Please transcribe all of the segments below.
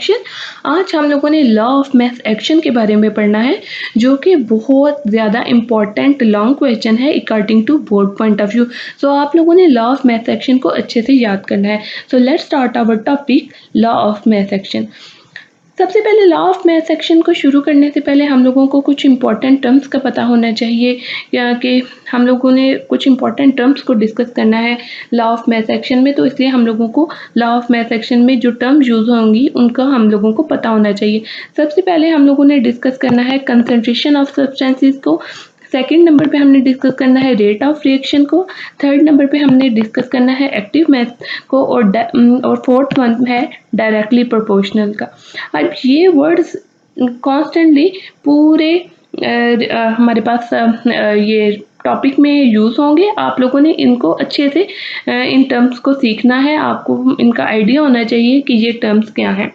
आज हम लोगों ने लॉ ऑफ मैथ एक्शन के बारे में पढ़ना है, जो कि बहुत ज़्यादा इम्पॉर्टेंट लॉन्ग क्वेश्चन है according to board point of view. So आप लोगों ने लॉ ऑफ मैथ एक्शन को अच्छे से याद करना है। So let's start our topic law of mass action. सबसे पहले लॉ ऑफ मैथ सेक्शन को शुरू करने से पहले हम लोगों को कुछ इंपॉर्टेंट टर्म्स का पता होना चाहिए, या कि हम लोगों ने कुछ इंपॉर्टेंट टर्म्स को डिस्कस करना है लॉ ऑफ मैथ सेक्शन में। तो इसलिए हम लोगों को लॉ ऑफ मैथ सेक्शन में जो टर्म यूज़ होंगी उनका हम लोगों को पता होना चाहिए। सबसे पहले हम लोगों ने डिस्कस करना है कंसंट्रेशन ऑफ सब्सटेंसेस को। सेकंड नंबर पे हमने डिस्कस करना है रेट ऑफ रिएक्शन को। थर्ड नंबर पे हमने डिस्कस करना है एक्टिव मैथ को, और फोर्थ वन है डायरेक्टली प्रोपोर्शनल का। अब ये वर्ड्स कॉन्स्टेंटली पूरे हमारे पास ये टॉपिक में यूज़ होंगे। आप लोगों ने इनको अच्छे से इन टर्म्स को सीखना है, आपको इनका आइडिया होना चाहिए कि ये टर्म्स क्या हैं।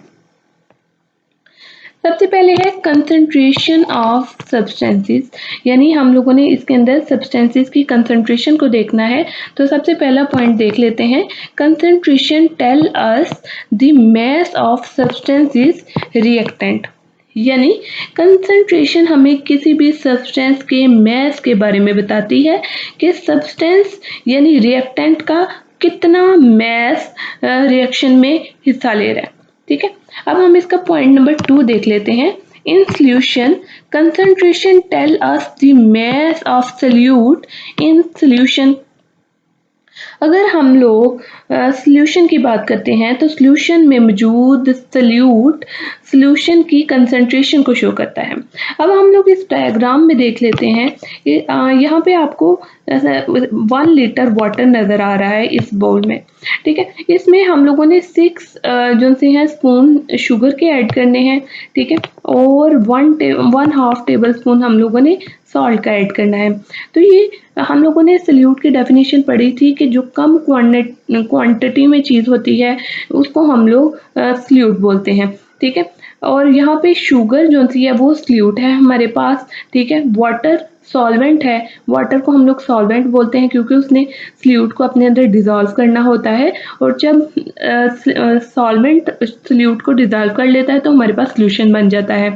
सबसे पहले है कंसंट्रेशन ऑफ सब्सटेंसेस, यानी हम लोगों ने इसके अंदर सब्सटेंसेस की कंसंट्रेशन को देखना है। तो सबसे पहला पॉइंट देख लेते हैं। Concentration tell us the mass of substances reactant, यानी कंसंट्रेशन हमें किसी भी सब्सटेंस के मास के बारे में बताती है कि सब्सटेंस यानी रिएक्टेंट का कितना मास रिएक्शन में हिस्सा ले रहा है। ठीक है, अब हम इसका पॉइंट नंबर 2 देख लेते हैं। In solution concentration tell us the mass of solute in solution. अगर हम लोग सॉल्यूशन की बात करते हैं तो सॉल्यूशन में मौजूद सॉल्यूशन की कंसंट्रेशन को शो करता है। अब हम लोग इस डायग्राम में देख लेते हैं। यहाँ पे आपको 1 लीटर वाटर नज़र आ रहा है इस बाउल में। ठीक है, इसमें हम लोगों ने 6 जो से हैं स्पून शुगर के ऐड करने हैं। ठीक है, और 1/2 टेबल स्पून हम लोगों ने सॉल्ट का ऐड करना है। तो ये हम लोगों ने सॉल्यूट की डेफिनेशन पढ़ी थी कि जो कम क्वांटिटी में चीज़ होती है उसको हम लोग सॉल्यूट बोलते हैं। ठीक है, और यहाँ पे शुगर जो सी है वो सॉल्यूट है हमारे पास। ठीक है, वाटर सॉल्वेंट है। वाटर को हम लोग सॉल्वेंट बोलते हैं क्योंकि उसने सॉल्यूट को अपने अंदर डिज़ोल्व करना होता है, और जब सॉल्वेंट सॉल्यूट को डिज़ोल्व कर लेता है तो हमारे पास सॉल्यूशन बन जाता है।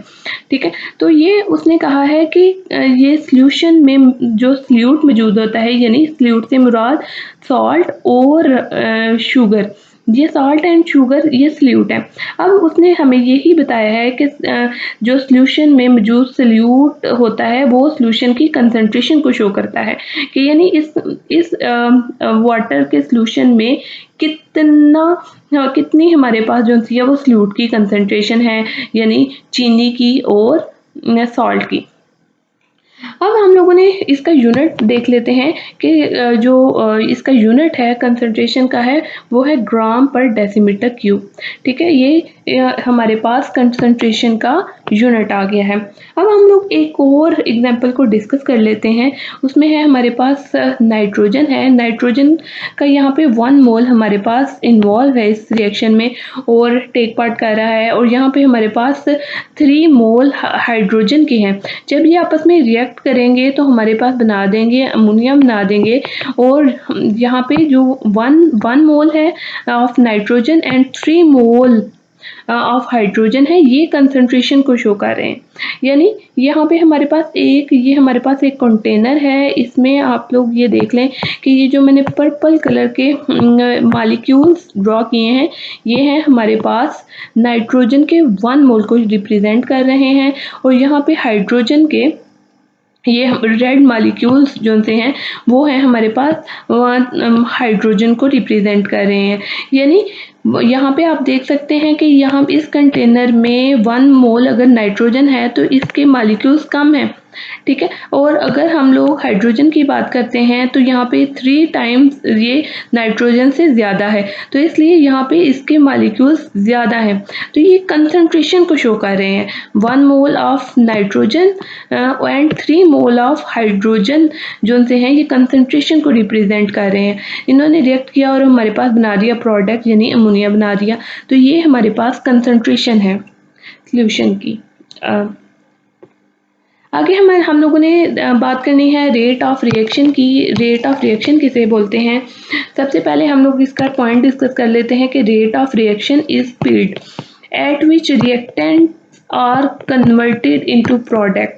ठीक है, तो ये उसने कहा है कि ये सॉल्यूशन में जो सॉल्यूट मौजूद होता है, यानी सॉल्यूट से मुराद सॉल्ट और शुगर, ये सॉल्ट एंड शुगर ये सॉल्यूट है। अब उसने हमें यही बताया है कि जो सॉल्यूशन में मौजूद सॉल्यूट होता है वो सॉल्यूशन की कंसंट्रेशन को शो करता है कि यानी इस वाटर के सॉल्यूशन में कितनी हमारे पास जो सी है वो सॉल्यूट की कंसंट्रेशन है, यानी चीनी की और सॉल्ट की। अब हम लोगों ने इसका यूनिट देख लेते हैं कि जो इसका यूनिट है कंसंट्रेशन का है वो है ग्राम पर डेसीमीटर क्यूब। ठीक है, ये हमारे पास कंसंट्रेशन का यूनिट आ गया है। अब हम लोग एक और एग्जांपल को डिस्कस कर लेते हैं। उसमें है हमारे पास नाइट्रोजन है। नाइट्रोजन का यहाँ पे 1 मोल हमारे पास इन्वॉल्व है इस रिएक्शन में और टेक पार्ट कर रहा है, और यहाँ पे हमारे पास 3 मोल हाइड्रोजन के हैं। जब ये आपस में रिएक्ट करेंगे तो हमारे पास बना देंगे अमोनिया बना देंगे, और यहाँ पे जो 1 मोल है of nitrogen and 3 mole of hydrogen है, ये कंसंट्रेशन को शो कर रहे हैं। यानी यहाँ पे हमारे पास एक कंटेनर है। इसमें आप लोग ये देख लें कि ये जो मैंने पर्पल कलर के मॉलिक्यूल्स ड्रॉ किए हैं, ये हैं हमारे पास नाइट्रोजन के 1 मोल को रिप्रेजेंट कर रहे हैं, और यहाँ पे हाइड्रोजन के ये रेड मॉलिक्यूल्स जो से हैं वो हैं हमारे पास हाइड्रोजन को रिप्रेजेंट कर रहे हैं। यानी यहाँ पे आप देख सकते हैं कि यहाँ इस कंटेनर में 1 मोल अगर नाइट्रोजन है तो इसके मॉलिक्यूल्स कम हैं। ठीक है, और अगर हम लोग हाइड्रोजन की बात करते हैं तो यहाँ पे 3 टाइम्स ये नाइट्रोजन से ज़्यादा है, तो इसलिए यहाँ पे इसके मॉलिक्यूल्स ज़्यादा हैं। तो ये कंसंट्रेशन को शो कर रहे हैं। 1 mole of nitrogen and 3 mole of hydrogen जो से हैं ये कंसंट्रेशन को रिप्रेजेंट कर रहे हैं। इन्होंने रिएक्ट किया और हमारे पास बना दिया प्रोडक्ट, यानी अमोनिया बना दिया। तो ये हमारे पास कंसंट्रेशन है सॉल्यूशन की। आगे हम लोगों ने बात करनी है रेट ऑफ रिएक्शन की। रेट ऑफ रिएक्शन किसे बोलते हैं? सबसे पहले हम लोग इसका पॉइंट डिस्कस कर लेते हैं कि rate of reaction is speed. at which reactants are converted into product।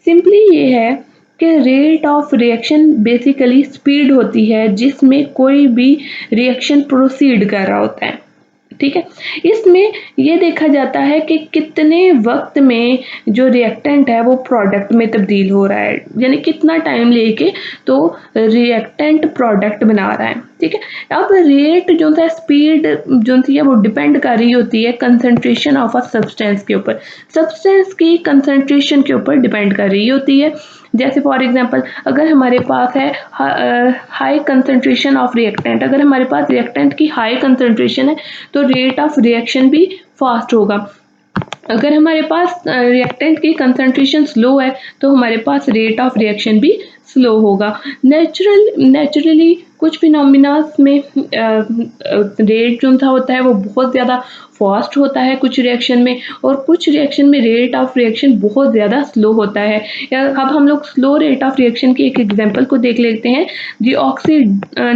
Simply ये है कि rate of reaction basically speed होती है जिसमें कोई भी रिएक्शन प्रोसीड कर रहा होता है, ठीक है। इसमें ये देखा जाता है कि कितने वक्त में जो रिएक्टेंट है वो प्रोडक्ट में तब्दील हो रहा है, यानी कितना टाइम लेके तो रिएक्टेंट प्रोडक्ट बना रहा है, ठीक है। अब रेट जो है स्पीड जो है वो डिपेंड कर रही होती है कंसंट्रेशन ऑफ अ सब्सटेंस के ऊपर, सब्सटेंस की कंसंट्रेशन के ऊपर डिपेंड कर रही होती है। जैसे फॉर एग्जांपल अगर हमारे पास है हाई कंसंट्रेशन ऑफ रिएक्टेंट, अगर हमारे पास रिएक्टेंट की हाई कंसंट्रेशन है तो रेट ऑफ रिएक्शन भी फास्ट होगा। अगर हमारे पास रिएक्टेंट की कंसंट्रेशन स्लो है तो हमारे पास रेट ऑफ रिएक्शन भी स्लो होगा। नेचुरली कुछ फिनोमिनास में रेट जो था होता है वो बहुत ज़्यादा फास्ट होता है कुछ रिएक्शन में, और कुछ रिएक्शन में रेट ऑफ रिएक्शन बहुत ज़्यादा स्लो होता है। अब हम लोग स्लो रेट ऑफ रिएक्शन की एक एग्जांपल को देख लेते हैं।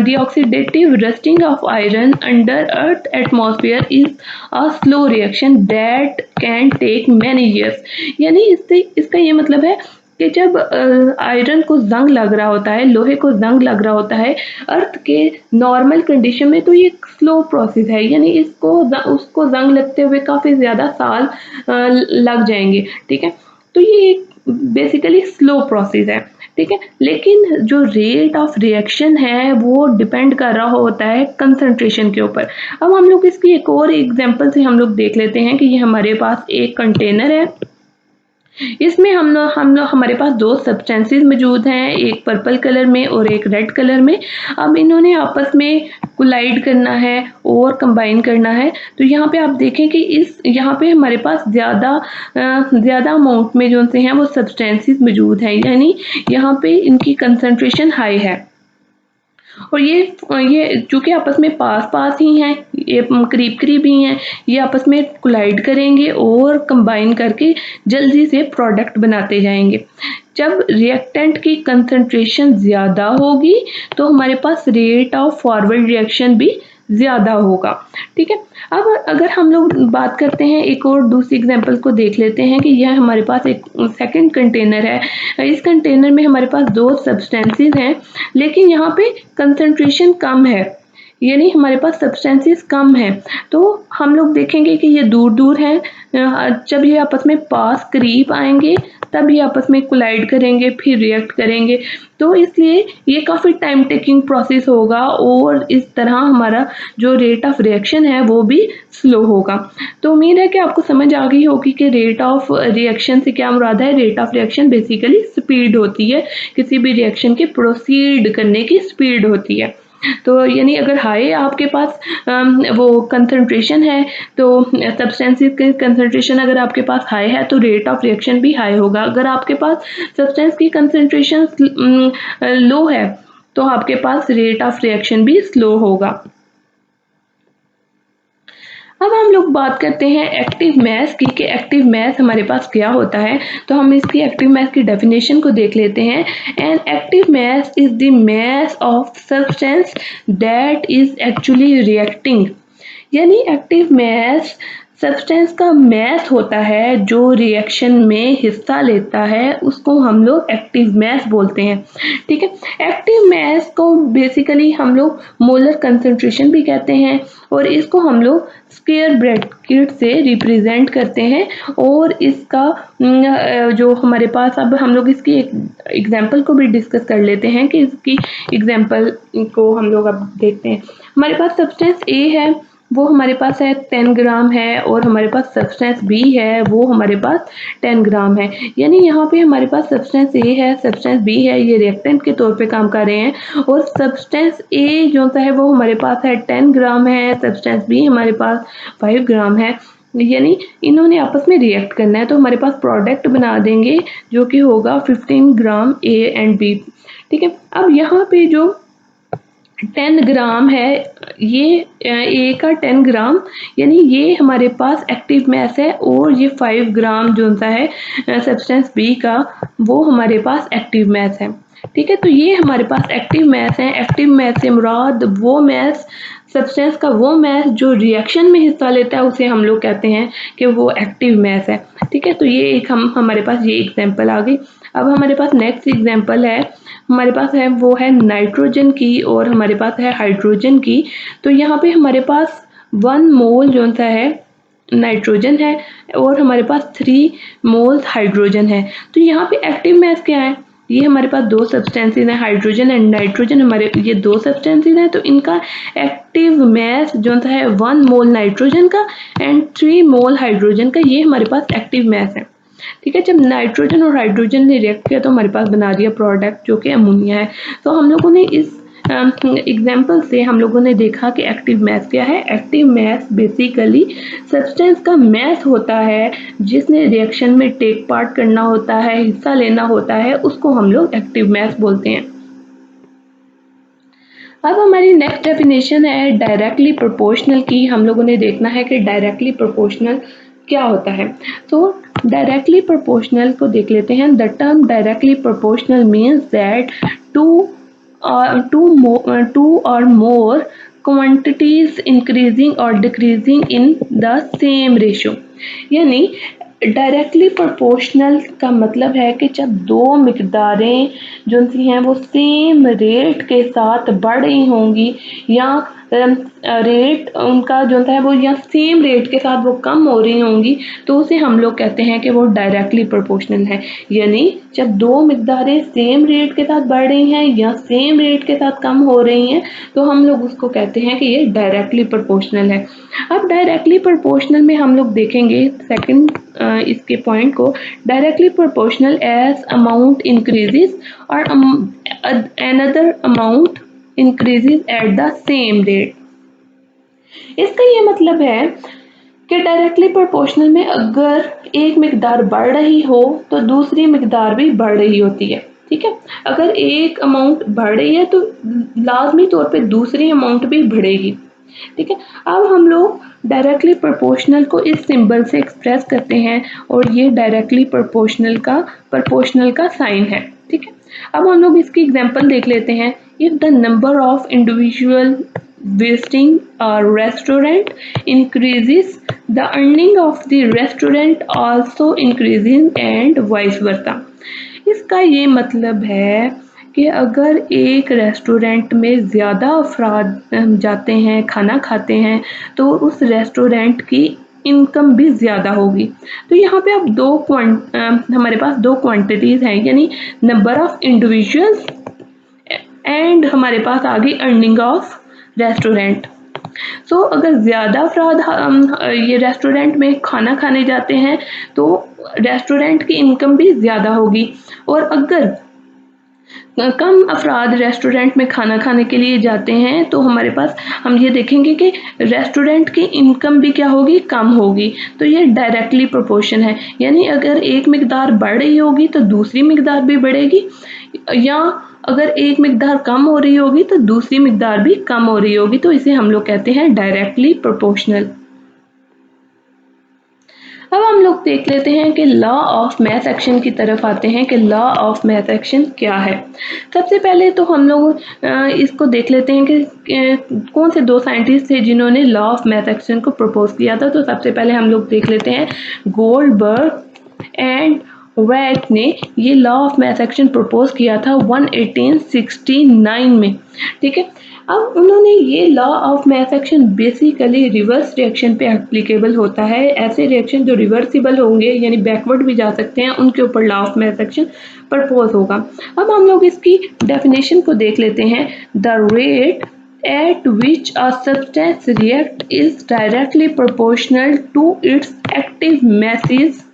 Deoxidative rusting of iron under earth atmosphere is a slow reaction that can take many years. यानी इसका ये मतलब है कि जब आयरन को जंग लग रहा होता है, लोहे को जंग लग रहा होता है अर्थ के नॉर्मल कंडीशन में, तो ये स्लो प्रोसेस है, यानी उसको जंग लगते हुए काफ़ी ज़्यादा साल लग जाएंगे, ठीक है। तो ये बेसिकली स्लो प्रोसेस है, ठीक है। लेकिन जो रेट ऑफ रिएक्शन है वो डिपेंड कर रहा होता है कंसंट्रेशन के ऊपर। अब हम लोग इसकी एक और एग्जांपल से हम लोग देख लेते हैं कि ये हमारे पास एक कंटेनर है, इसमें हमारे पास दो सब्सटेंसेस मौजूद हैं, एक पर्पल कलर में और एक रेड कलर में। अब इन्होंने आपस में कोलाइड करना है और कंबाइन करना है, तो यहाँ पे आप देखें कि यहाँ पे हमारे पास ज़्यादा अमाउंट में जो से हैं वो सब्सटेंसेस मौजूद हैं, यानी यहाँ पे इनकी कंसंट्रेशन हाई है। और ये चूँकि आपस में पास ही हैं, ये करीब ही हैं, ये आपस में कोलाइड करेंगे और कंबाइन करके जल्दी से प्रोडक्ट बनाते जाएंगे। जब रिएक्टेंट की कंसंट्रेशन ज़्यादा होगी तो हमारे पास रेट ऑफ फॉरवर्ड रिएक्शन भी ज़्यादा होगा, ठीक है। अब अगर हम लोग बात करते हैं एक और दूसरी एग्जांपल को देख लेते हैं कि यह हमारे पास एक सेकंड कंटेनर है। इस कंटेनर में हमारे पास दो सब्सटेंसेस हैं, लेकिन यहाँ पे कंसंट्रेशन कम है, यानी हमारे पास सब्सटेंसेस कम है। तो हम लोग देखेंगे कि ये दूर हैं, जब ये आपस में पास करीब आएंगे तब ये आपस में कोलाइड करेंगे, फिर रिएक्ट करेंगे, तो इसलिए ये काफ़ी टाइम टेकिंग प्रोसेस होगा और इस तरह हमारा जो रेट ऑफ रिएक्शन है वो भी स्लो होगा। तो उम्मीद है कि आपको समझ आ गई होगी कि रेट ऑफ रिएक्शन से क्या मुराद है। Rate of reaction basically speed होती है, किसी भी रिएक्शन के प्रोसीड करने की स्पीड होती है। तो यानी अगर हाई आपके पास वो कंसंट्रेशन है, तो सब्सटेंसेस की कंसंट्रेशन अगर आपके पास हाई है तो रेट ऑफ रिएक्शन भी हाई होगा। अगर आपके पास सब्सटेंस की कंसंट्रेशन लो है तो आपके पास रेट ऑफ रिएक्शन भी स्लो होगा। अब हम लोग बात करते हैं एक्टिव मैस की, कि एक्टिव मैस हमारे पास क्या होता है। तो हम इसकी एक्टिव मैस की डेफिनेशन को देख लेते हैं। An active mass is the mass of substance that is actually reacting. यानी एक्टिव मैस सब्सटेंस का मैस होता है जो रिएक्शन में हिस्सा लेता है, उसको हम लोग एक्टिव मैस बोलते हैं, ठीक है। एक्टिव मैस को बेसिकली हम लोग मोलर कंसंट्रेशन भी कहते हैं, और इसको हम लोग स्क्वायर ब्रैकेट से रिप्रेजेंट करते हैं। और इसका जो हमारे पास, अब हम लोग इसकी एक एग्जांपल को भी डिस्कस कर लेते हैं कि इसकी एग्जांपल को हम लोग अब देखते हैं। हमारे पास सब्सटेंस ए है, वो हमारे पास है 10 ग्राम है, और हमारे पास सब्सटेंस बी है, वो हमारे पास 10 ग्राम है। यानी यहाँ पे हमारे पास सब्सटेंस ए है, सब्सटेंस बी है, ये रिएक्टेंट के तौर पे काम कर रहे हैं। और सब्सटेंस ए जो सा है वो हमारे पास है 10 ग्राम है, सब्सटेंस बी हमारे पास 5 ग्राम है। यानी इन्होंने आपस में रिएक्ट करना है, तो हमारे पास प्रोडक्ट बना देंगे जो कि होगा 15 ग्राम ए एंड बी, ठीक है। अब यहाँ पे जो 10 ग्राम है, ये ए का 10 ग्राम, यानी ये हमारे पास एक्टिव मैस है, और ये 5 ग्राम जो सा है सब्सटेंस बी का, वो हमारे पास एक्टिव मैस है, ठीक है। तो ये हमारे पास एक्टिव मैस है। एक्टिव मैस से मुराद वो मैस सब्सटेंस का वो मास जो रिएक्शन में हिस्सा लेता है उसे हम लोग कहते हैं कि वो एक्टिव मास है। ठीक है, तो ये एक हमारे पास ये एग्जांपल आ गई। अब हमारे पास नेक्स्ट एग्जांपल है, हमारे पास है वो है नाइट्रोजन की और हमारे पास है हाइड्रोजन की। तो यहाँ पे हमारे पास 1 मोल जो सा है नाइट्रोजन है और हमारे पास 3 मोल्स हाइड्रोजन है। तो यहाँ पे एक्टिव मास क्या है, ये हमारे पास दो सब्सटेंसेस हैं, हाइड्रोजन एंड नाइट्रोजन, हमारे ये दो सब्सटेंसेस हैं। तो इनका एक्टिव मास जो सा है 1 मोल नाइट्रोजन का एंड 3 मोल हाइड्रोजन का, ये हमारे पास एक्टिव मास है। ठीक है, जब नाइट्रोजन और हाइड्रोजन ने रिएक्ट किया तो हमारे पास बना दिया प्रोडक्ट जो कि अमोनिया है। तो हम लोगों ने इस एग्जाम्पल से हम लोगों ने देखा कि एक्टिव मास क्या है। एक्टिव मास बेसिकली सब्सटेंस का मास होता है जिसने रिएक्शन में टेक पार्ट करना होता है, हिस्सा लेना होता है, उसको हम लोग एक्टिव मास बोलते हैं। अब हमारी नेक्स्ट डेफिनेशन है डायरेक्टली प्रोपोर्शनल की। हम लोगों ने देखना है कि डायरेक्टली प्रोपोर्शनल क्या होता है। तो डायरेक्टली प्रोपोर्शनल को देख लेते हैं। The term directly proportional means that two or more quantities increasing or decreasing in the same ratio। यानी डायरेक्टली प्रोपोर्शनल का मतलब है कि जब दो मिकदारें जो सी हैं वो सेम रेट के साथ बढ़ रही होंगी या रेट उनका जो है वो या सेम रेट के साथ वो कम हो रही होंगी, तो उसे हम लोग कहते हैं कि वो डायरेक्टली प्रोपोर्शनल है। यानी जब दो मिकदारें सेम रेट के साथ बढ़ रही हैं या सेम रेट के साथ कम हो रही हैं तो हम लोग उसको कहते हैं कि ये डायरेक्टली प्रोपोर्शनल है। अब डायरेक्टली प्रोपोर्शनल में हम लोग देखेंगे सेकंड इसके पॉइंट को, directly proportional as amount increases और another amount increases at the same rate. इसका ये मतलब है कि डायरेक्टली प्रोपोर्शनल में अगर एक मिकदार बढ़ रही हो तो दूसरी मिकदार भी बढ़ रही होती है। ठीक है, अगर एक अमाउंट बढ़ रही है तो लाजमी तौर पे दूसरी अमाउंट भी बढ़ेगी। ठीक है, अब हम लोग डायरेक्टली प्रोपोर्शनल को इस सिंबल से एक्सप्रेस करते हैं और ये डायरेक्टली प्रोपोर्शनल का साइन है। ठीक है, अब हम लोग इसकी एग्जांपल देख लेते हैं। If the number of individual visiting a restaurant increases, the earning of the restaurant also increases and vice versa। इसका ये मतलब है कि अगर एक रेस्टोरेंट में ज़्यादा अफराद जाते हैं, खाना खाते हैं, तो उस रेस्टोरेंट की इनकम भी ज़्यादा होगी। तो यहाँ पे अब हमारे पास दो क्वांटिटीज़ हैं, यानी नंबर ऑफ इंडिविजुअल्स एंड हमारे पास आ गई अर्निंग ऑफ रेस्टोरेंट। सो अगर ज़्यादा अफराद ये रेस्टोरेंट में खाना खाने जाते हैं तो रेस्टोरेंट की इनकम भी ज़्यादा होगी, और अगर कम अफराद रेस्टोरेंट में खाना खाने के लिए जाते हैं तो हमारे पास हम ये देखेंगे कि रेस्टोरेंट की इनकम भी क्या होगी, कम होगी। तो ये डायरेक्टली प्रोपोर्शन है, यानी अगर एक मिकदार बढ़ रही होगी तो दूसरी मिकदार भी बढ़ेगी, या अगर एक मिकदार कम हो रही होगी तो दूसरी मिकदार भी कम हो रही होगी। तो इसे हम लोग कहते हैं डायरेक्टली प्रोपोर्शनल। अब हम लोग देख लेते हैं कि लॉ ऑफ मास एक्शन की तरफ आते हैं कि लॉ ऑफ मास एक्शन क्या है। सबसे पहले तो हम लोग इसको देख लेते हैं कि कौन से दो साइंटिस्ट थे जिन्होंने लॉ ऑफ मास एक्शन को प्रपोज किया था। तो सबसे पहले हम लोग देख लेते हैं गोल्डबर्ग एंड वैट ने ये law of mass action propose किया था 1869 में। ठीक है, अब उन्होंने ये law of mass action basically reverse reaction पे एप्लीकेबल होता है। ऐसे रिएक्शन जो रिवर्सिबल होंगे यानी बैकवर्ड भी जा सकते हैं, उनके ऊपर law of mass action propose होगा। अब हम लोग इसकी डेफिनेशन को देख लेते हैं। The rate at which a substance react is directly proportional to its active masses।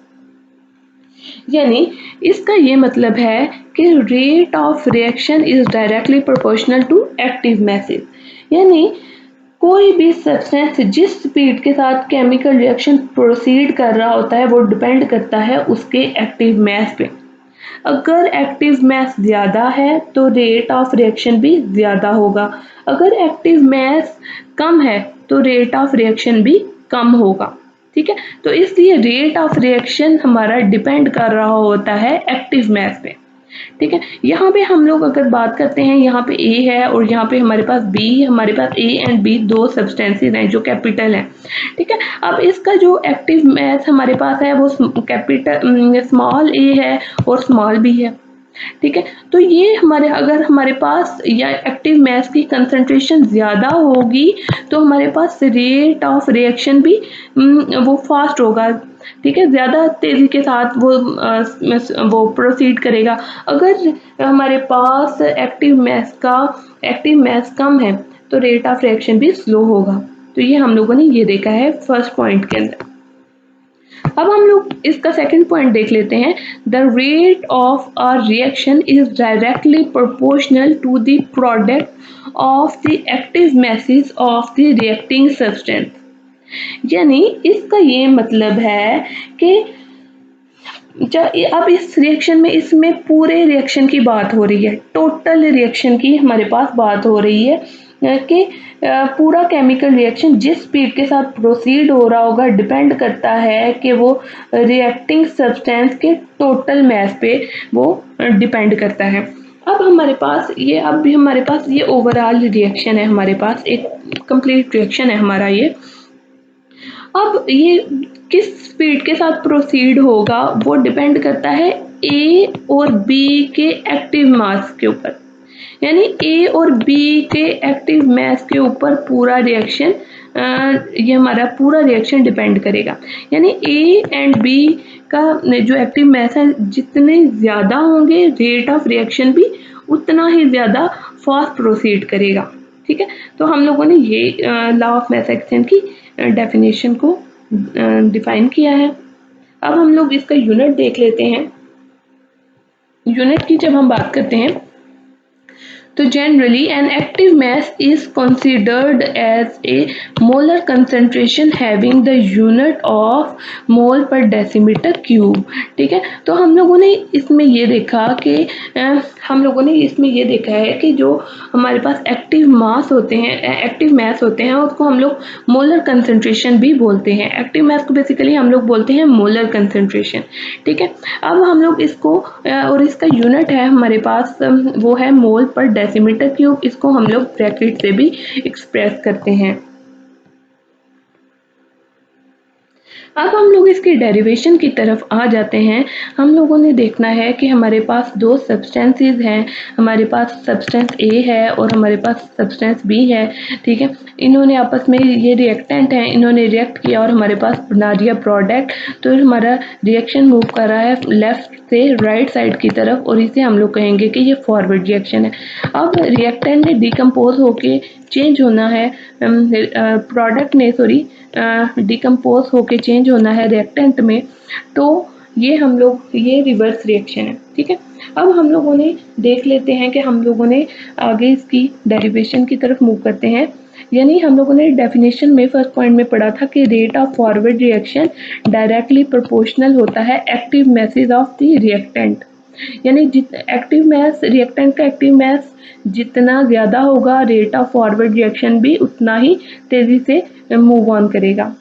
यानी इसका ये मतलब है कि rate of reaction is directly proportional to active masses. यानी कोई भी सब्सटेंस जिस स्पीड के साथ केमिकल रिएक्शन प्रोसीड कर रहा होता है वो डिपेंड करता है उसके एक्टिव मास पे। अगर एक्टिव मास ज़्यादा है तो रेट ऑफ रिएक्शन भी ज़्यादा होगा, अगर एक्टिव मास कम है तो रेट ऑफ रिएक्शन भी कम होगा। ठीक है, तो इसलिए रेट ऑफ रिएक्शन हमारा डिपेंड कर रहा होता है एक्टिव मास पे। ठीक है। यहाँ पे हम लोग अगर बात करते हैं, यहाँ पे ए है और यहाँ पे हमारे पास बी, हमारे पास ए एंड बी दो सब्सटेंसेस हैं जो कैपिटल हैं, ठीक है। अब इसका जो एक्टिव मास हमारे पास है वो कैपिटल स्मॉल ए है और स्मॉल बी है, ठीक है। तो ये अगर हमारे पास या एक्टिव मास की कंसंट्रेशन ज़्यादा होगी तो हमारे पास रेट ऑफ रिएक्शन भी वो फास्ट होगा, ठीक है, ज़्यादा तेज़ी के साथ वो प्रोसीड करेगा। अगर हमारे पास एक्टिव मास कम है तो रेट ऑफ रिएक्शन भी स्लो होगा। तो ये हम लोगों ने ये देखा है फर्स्ट पॉइंट के अंदर। अब हम लोग इसका सेकंड पॉइंट देख लेते हैं। The rate of a reaction is directly proportional to the product of the active masses of the reacting substance. यानी इसका ये मतलब है कि अब इस रिएक्शन में इसमें पूरे रिएक्शन की बात हो रही है, टोटल रिएक्शन की हमारे पास बात हो रही है कि पूरा केमिकल रिएक्शन जिस स्पीड के साथ प्रोसीड हो रहा होगा डिपेंड करता है कि वो रिएक्टिंग सब्सटेंस के टोटल मास पे वो डिपेंड करता है। अब हमारे पास ये ओवरऑल रिएक्शन है, हमारे पास एक कंप्लीट रिएक्शन है हमारा ये। अब ये किस स्पीड के साथ प्रोसीड होगा वो डिपेंड करता है ए और बी के एक्टिव मास के ऊपर, यानी ए और बी के एक्टिव मास के ऊपर पूरा रिएक्शन ये हमारा पूरा रिएक्शन डिपेंड करेगा। यानी ए एंड बी का जो एक्टिव मास है जितने ज़्यादा होंगे रेट ऑफ रिएक्शन भी उतना ही ज़्यादा फास्ट प्रोसीड करेगा, ठीक है। तो हम लोगों ने ये लॉ ऑफ मास एक्सचेंज की डेफिनेशन को डिफाइन किया है। अब हम लोग इसका यूनिट देख लेते हैं। यूनिट की जब हम बात करते हैं तो generally an active mass is considered as a molar concentration having the unit of mole per decimeter cube, ठीक है। तो हम लोगों ने इसमें ये देखा है कि जो हमारे पास एक्टिव मास होते हैं उसको हम लोग मोलर कंसंट्रेशन भी बोलते हैं। एक्टिव मास को बेसिकली हम लोग बोलते हैं मोलर कंसंट्रेशन, ठीक है। अब हम लोग इसको और इसका यूनिट है हमारे पास वो है मोल पर डेसीमीटर क्यूब। इसको हम लोग ब्रैकेट से भी एक्सप्रेस करते हैं। अब हम लोग इसकी डेरिवेशन की तरफ आ जाते हैं। हम लोगों ने देखना है कि हमारे पास दो सब्सटेंसेस हैं, हमारे पास सब्सटेंस ए है और हमारे पास सब्सटेंस बी है, ठीक है। इन्होंने आपस में ये रिएक्टेंट हैं, इन्होंने रिएक्ट किया और हमारे पास बना दिया प्रोडक्ट। तो हमारा रिएक्शन मूव कर रहा है लेफ्ट से राइट साइड की तरफ और इसे हम लोग कहेंगे कि ये फॉरवर्ड रिएक्शन है। अब रिएक्टेंट ने डिकम्पोज होके चेंज होना है, प्रोडक्ट ने डिकम्पोज होके चेंज होना है रिएक्टेंट में, तो ये रिवर्स रिएक्शन है, ठीक है। अब हम लोगों ने देख लेते हैं कि हम लोगों ने आगे इसकी डेरिवेशन की तरफ मूव करते हैं। यानी हम लोगों ने डेफिनेशन में फर्स्ट पॉइंट में पढ़ा था कि rate of forward reaction directly proportional होता है active masses of the reactant. यानी रिएक्टेंट का एक्टिव मास जितना ज़्यादा होगा रेट ऑफ फॉरवर्ड रिएक्शन भी उतना ही तेज़ी से मूव ऑन करेगा।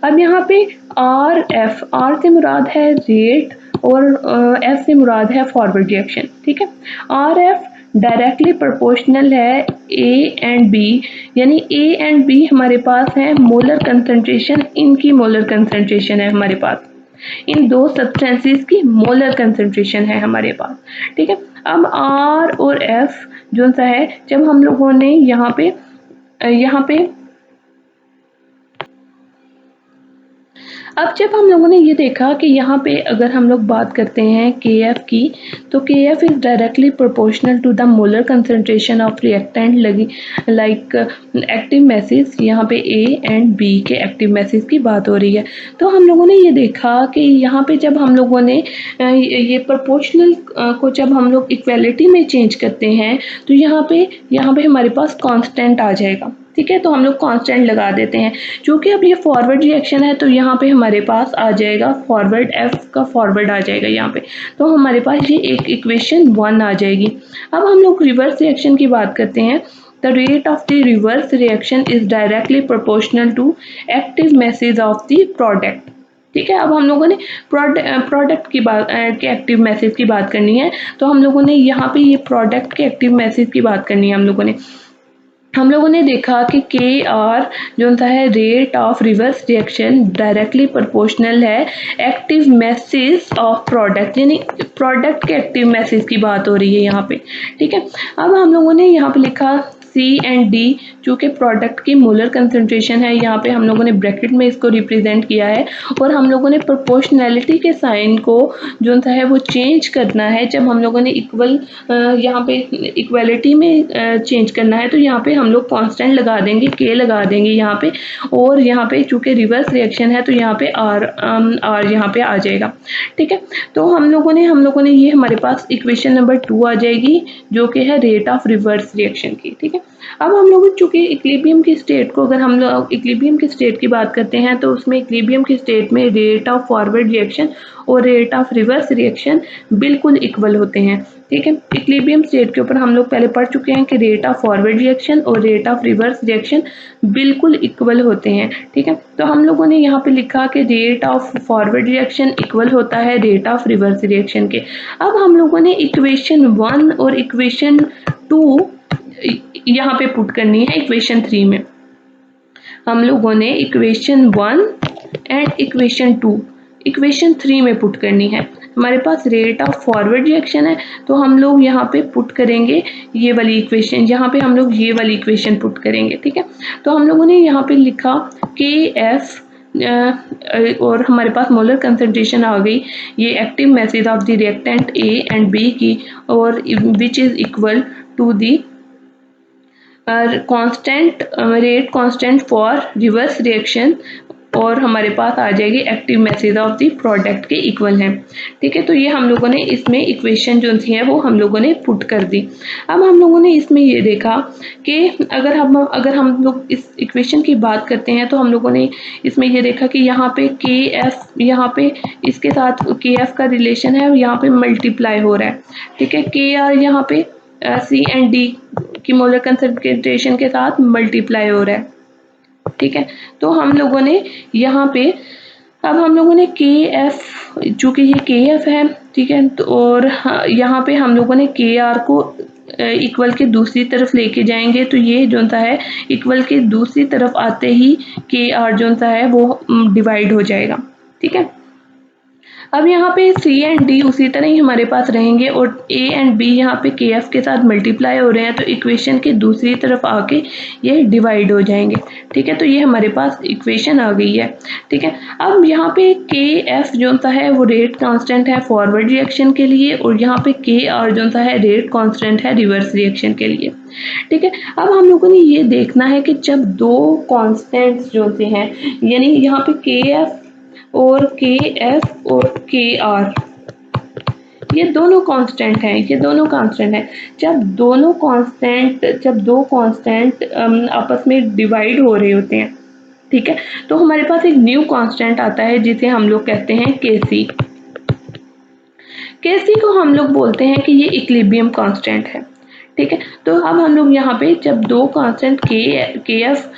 अब यहाँ पे आर से मुराद है रेट और एफ से मुराद है फॉरवर्ड रिएक्शन, ठीक है। आर एफ डायरेक्टली प्रोपोर्शनल है ए एंड बी, यानी ए एंड बी हमारे पास है मोलर कंसंट्रेशन, इनकी मोलर कंसंट्रेशन है हमारे पास, इन दो सब्सटेंसेस की मोलर कंसंट्रेशन है हमारे पास, ठीक है। अब आर और एफ जो सा है, जब हम लोगों ने यहाँ पे अब जब हम लोगों ने ये देखा कि यहाँ पे अगर हम लोग बात करते हैं KF की, तो KF is directly proportional to the molar concentration of reactant like active masses. यहाँ पे A एंड B के एक्टिव मैसेज की बात हो रही है। तो हम लोगों ने ये देखा कि यहाँ पे जब हम लोगों ने ये प्रोपोर्शनल को जब हम लोग इक्वलिटी में चेंज करते हैं तो यहाँ पे हमारे पास कांस्टेंट आ जाएगा, ठीक है। तो हम लोग कांस्टेंट लगा देते हैं। क्योंकि अब ये फॉरवर्ड रिएक्शन है तो यहाँ पे हमारे पास आ जाएगा फॉरवर्ड, एफ का फॉरवर्ड आ जाएगा यहाँ पे, तो हमारे पास ये एक इक्वेशन 1 आ जाएगी। अब हम लोग रिवर्स रिएक्शन की बात करते हैं। The rate of the reverse reaction is directly proportional to active masses of the product, ठीक है। अब हम लोगों ने प्रोडक्ट की बात के एक्टिव मैसेज की बात करनी है, तो हम लोगों ने यहाँ पे ये प्रोडक्ट के एक्टिव मैसेज की बात करनी है। हम लोगों ने देखा कि के आर जो होता है rate of reverse reaction directly proportional है एक्टिव मैसेज ऑफ प्रोडक्ट, यानी प्रोडक्ट के एक्टिव मैसेज की बात हो रही है यहाँ पे। ठीक है। अब हम लोगों ने यहाँ पे लिखा सी एंड डी, जो कि प्रोडक्ट की मोलर कंसंट्रेशन है, यहाँ पे हम लोगों ने ब्रैकेट में इसको रिप्रेजेंट किया है। और हम लोगों ने प्रोपोर्शनैलिटी के साइन को जो होता है वो चेंज करना है जब हम लोगों ने इक्वल यहाँ पे इक्वलिटी में चेंज करना है, तो यहाँ पे हम लोग कांस्टेंट लगा देंगे, के लगा देंगे यहाँ पे। और यहाँ पे चूंकि रिवर्स रिएक्शन है तो यहाँ पे आर यहाँ पे आ जाएगा। ठीक है। तो हम लोगों ने ये हमारे पास इक्वेशन नंबर 2 आ जाएगी, जो कि है रेट ऑफ रिवर्स रिएक्शन की। ठीक है। अब हम लोग चूंकि इक्विलिब्रियम की स्टेट को, अगर हम लोग इक्विलिब्रियम की स्टेट की बात करते हैं, तो उसमें इक्विलिब्रियम की स्टेट में रेट ऑफ फॉरवर्ड रिएक्शन और रेट ऑफ रिवर्स रिएक्शन बिल्कुल इक्वल होते हैं। ठीक है। इक्विलिब्रियम स्टेट के ऊपर हम लोग पहले पढ़ चुके हैं कि रेट ऑफ फॉरवर्ड रिएक्शन और रेट ऑफ रिवर्स रिएक्शन बिल्कुल इक्वल होते हैं। ठीक है। तो हम लोगों ने यहाँ पे लिखा कि rate of forward reaction equal होता है रेट ऑफ रिवर्स रिएक्शन के। अब हम लोगों ने इक्वेशन 1 और इक्वेशन 2 यहाँ पे पुट करनी है इक्वेशन 3 में। हम लोगों ने इक्वेशन 1 एंड इक्वेशन 2 इक्वेशन 3 में पुट करनी है। हमारे पास रेट ऑफ फॉरवर्ड रिएक्शन है, तो हम लोग यहाँ पे पुट करेंगे ये वाली इक्वेशन, यहाँ पे हम लोग ये वाली इक्वेशन पुट करेंगे। ठीक है। तो हम लोगों ने यहाँ पे लिखा के एफ और हमारे पास मोलर कंसंट्रेशन आ गई, ये active masses of the reactant A and B की, और which is equal to the constant rate constant for reverse reaction, और हमारे पास आ जाएगी active masses of the product के इक्वल है। ठीक है। तो ये हम लोगों ने इसमें इक्वेशन जो थी है वो हम लोगों ने पुट कर दी। अब हम लोगों ने इसमें ये देखा कि अगर हम लोग इस इक्वेशन की बात करते हैं, तो हम लोगों ने इसमें ये देखा कि यहाँ पे के एफ, यहाँ पे इसके साथ के एफ का रिलेशन है, यहाँ पे मल्टीप्लाई हो रहा है। ठीक है। के आर यहाँ पे सी एंड डी की मोलर कंसंट्रेशन के साथ मल्टीप्लाई हो रहा है। ठीक है। तो हम लोगों ने यहाँ पे, अब हम लोगों ने के एफ, चूंकि ये के एफ है, ठीक है, तो और यहाँ पे हम लोगों ने के आर को इक्वल के दूसरी तरफ लेके जाएंगे, तो ये जो होता है इक्वल के दूसरी तरफ आते ही के आर जो होता है वो डिवाइड हो जाएगा। ठीक है। अब यहाँ पे सी एंड डी उसी तरह ही हमारे पास रहेंगे, और ए एंड बी यहाँ पे के एफ के साथ मल्टीप्लाई हो रहे हैं, तो इक्वेशन के दूसरी तरफ आके ये डिवाइड हो जाएंगे। ठीक है। तो ये हमारे पास इक्वेशन आ गई है। ठीक है। अब यहाँ पे के एफ जो होता है वो रेट कांस्टेंट है फॉरवर्ड रिएक्शन के लिए, और यहाँ पे के आर जो होता है रेट कांस्टेंट है रिवर्स रिएक्शन के लिए। ठीक है। अब हम लोगों ने ये देखना है कि जब दो कांस्टेंट्स जो होते हैं, यानी यहाँ पे के एफ और के एफ और के आर, ये दोनों कांस्टेंट हैं, ये दोनों कांस्टेंट हैं। जब दो कांस्टेंट आपस में डिवाइड हो रहे होते हैं, ठीक है, तो हमारे पास एक न्यू कांस्टेंट आता है जिसे हम लोग कहते हैं केसी। केसी को हम लोग बोलते हैं कि ये इक्विलिब्रियम कांस्टेंट है। ठीक है। तो अब हम लोग यहाँ पे जब दो कांस्टेंट के एफ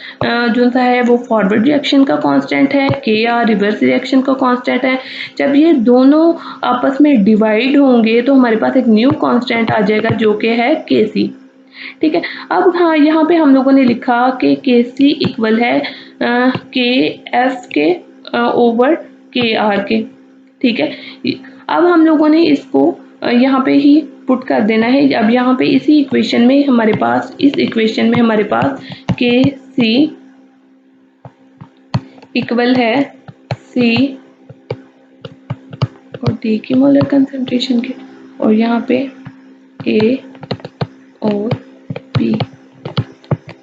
जो सा है वो फॉरवर्ड रिएक्शन का कांस्टेंट है, के आर रिवर्स रिएक्शन का कांस्टेंट है, जब ये दोनों आपस में डिवाइड होंगे तो हमारे पास एक न्यू कांस्टेंट आ जाएगा जो कि है के सी। ठीक है। अब हाँ, यहाँ पे हम लोगों ने लिखा कि के सी इक्वल है के एफ के ओवर के आर के। ठीक है। अब हम लोगों ने इसको यहाँ पे ही पुट कर देना है। अब यहाँ पे इसी इक्वेशन में हमारे पास, इस इक्वेशन में हमारे पास के सी इक्वल है सी और डी की मोलर कंसंट्रेशन के, और यहाँ पे ए और बी,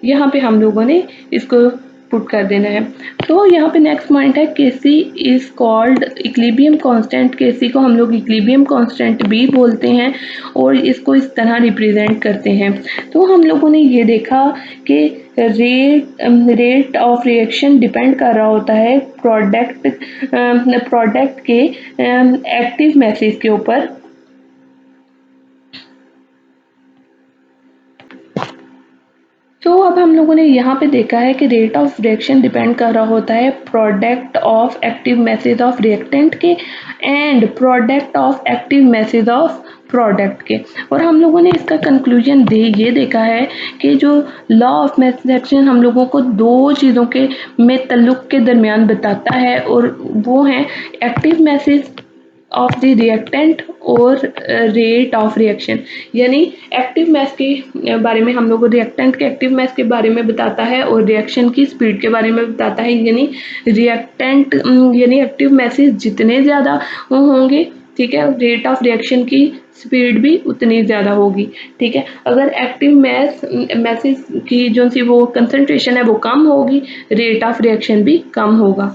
यहाँ पे हम लोगों ने इसको पुट कर देना है। तो यहाँ पे नेक्स्ट पॉइंट है केसी इज कॉल्ड इक्विलिब्रियम कांस्टेंट। केसी को हम लोग इक्विलिब्रियम कांस्टेंट भी बोलते हैं और इसको इस तरह रिप्रेजेंट करते हैं। तो हम लोगों ने ये देखा कि रेट ऑफ रिएक्शन डिपेंड कर रहा होता है प्रोडक्ट के एक्टिव मैसेज के ऊपर। तो अब हम लोगों ने यहाँ पे देखा है कि रेट ऑफ रिएक्शन डिपेंड कर रहा होता है product of active masses of reactant के and product of active masses of product के। और हम लोगों ने इसका कंक्लूजन ये देखा है कि जो लॉ ऑफ मैसेज एक्शन हम लोगों को दो चीज़ों के में ताल्लुक के दरमियान बताता है, और वो हैं active masses of the reactant और रेट ऑफ रिएक्शन। यानी एक्टिव मैस के बारे में हम लोग को रिएक्टेंट के एक्टिव मैस के बारे में बताता है और रिएक्शन की स्पीड के बारे में बताता है। यानी रिएक्टेंट यानी एक्टिव मैसेज जितने ज़्यादा होंगे, ठीक है, रेट ऑफ रिएक्शन की स्पीड भी उतनी ज़्यादा होगी। ठीक है, अगर एक्टिव मैसेज की जो सी वो कंसंट्रेशन है वो कम होगी, रेट ऑफ रिएक्शन भी कम होगा।